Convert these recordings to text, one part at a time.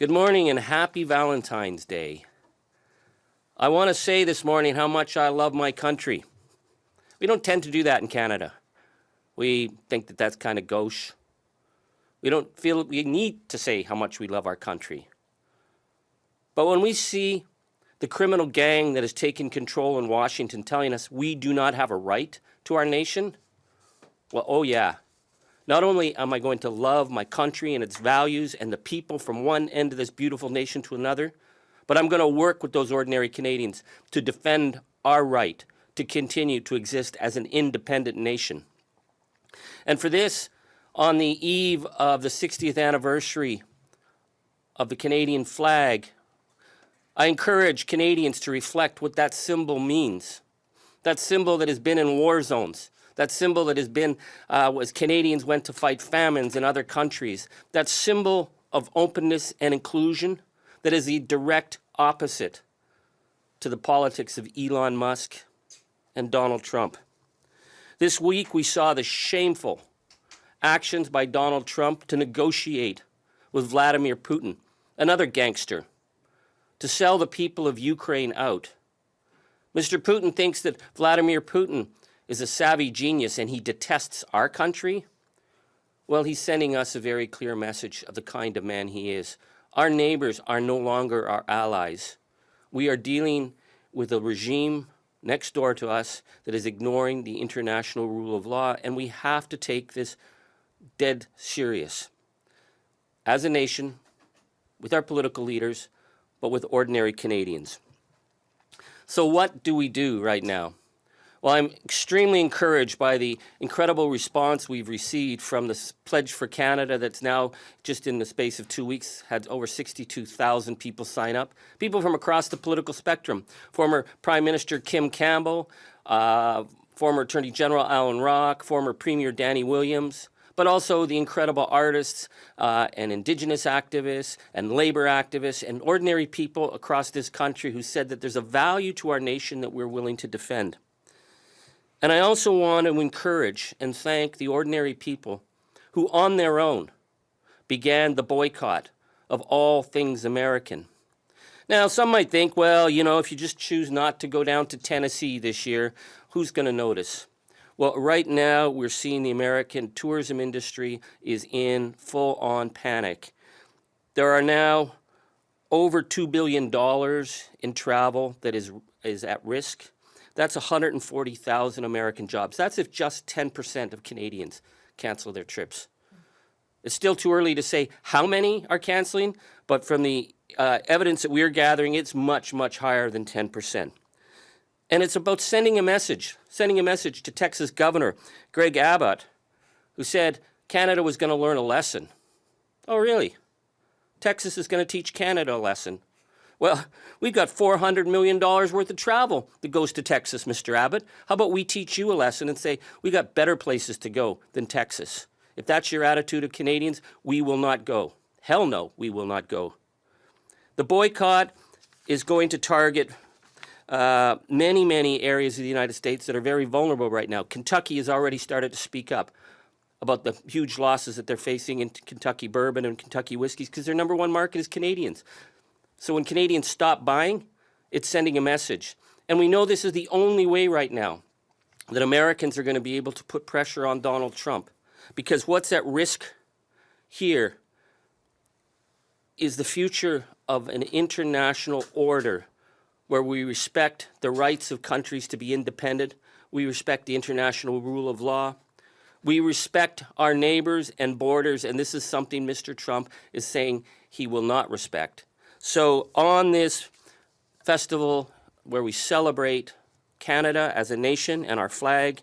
Good morning and happy Valentine's Day. I want to say this morning how much I love my country. We don't tend to do that in Canada. We think that that's kind of gauche. We don't feel we need to say how much we love our country. But when we see the criminal gang that has taken control in Washington telling us we do not have a right to our nation, well, oh yeah. Not only am I going to love my country and its values and the people from one end of this beautiful nation to another, but I'm going to work with those ordinary Canadians to defend our right to continue to exist as an independent nation. And for this, on the eve of the 60th anniversary of the Canadian flag, I encourage Canadians to reflect what that symbol means. That symbol that has been in war zones. That symbol that has been, as Canadians went to fight famines in other countries. That symbol of openness and inclusion that is the direct opposite to the politics of Elon Musk and Donald Trump. This week we saw the shameful actions by Donald Trump to negotiate with Vladimir Putin, another gangster, to sell the people of Ukraine out. Mr. Putin thinks that Vladimir Putin is a savvy genius and he detests our country. Well, he's sending us a very clear message of the kind of man he is. Our neighbors are no longer our allies. We are dealing with a regime next door to us that is ignoring the international rule of law, and we have to take this dead serious. As a nation, with our political leaders, but with ordinary Canadians. So what do we do right now? Well, I'm extremely encouraged by the incredible response we've received from the Pledge for Canada that's now, just in the space of 2 weeks, had over 62,000 people sign up. People from across the political spectrum. Former Prime Minister Kim Campbell, former Attorney General Alan Rock, former Premier Danny Williams, but also the incredible artists and Indigenous activists and labor activists and ordinary people across this country who said that there's a value to our nation that we're willing to defend. And I also want to encourage and thank the ordinary people who on their own began the boycott of all things American. Now, some might think, well, you know, if you just choose not to go down to Tennessee this year, who's going to notice? Well, right now we're seeing the American tourism industry is in full-on panic. There are now over $2 billion in travel that is at risk. That's 140,000 American jobs. That's if just 10% of Canadians cancel their trips. It's still too early to say how many are canceling, but from the evidence that we're gathering, it's much, much higher than 10%. And it's about sending a message to Texas Governor Greg Abbott, who said Canada was going to learn a lesson. Oh, really? Texas is going to teach Canada a lesson. Well, we've got $400 million worth of travel that goes to Texas, Mr. Abbott. How about we teach you a lesson and say, we got better places to go than Texas. If that's your attitude of Canadians, we will not go. Hell no, we will not go. The boycott is going to target many, many areas of the United States that are very vulnerable right now. Kentucky has already started to speak up about the huge losses that they're facing in Kentucky bourbon and Kentucky whiskeys because their number one market is Canadians. So when Canadians stop buying, it's sending a message. And we know this is the only way right now that Americans are going to be able to put pressure on Donald Trump. Because what's at risk here is the future of an international order where we respect the rights of countries to be independent, we respect the international rule of law, we respect our neighbors and borders, and this is something Mr. Trump is saying he will not respect. So on this festival where we celebrate Canada as a nation and our flag,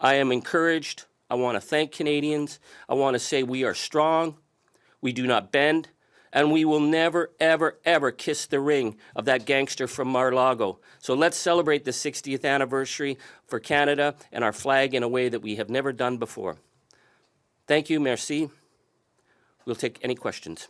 I am encouraged. I want to thank Canadians. I want to say we are strong, we do not bend, and we will never, ever, ever kiss the ring of that gangster from Mar-a-Lago. So let's celebrate the 60th anniversary for Canada and our flag in a way that we have never done before. Thank you, merci. We'll take any questions.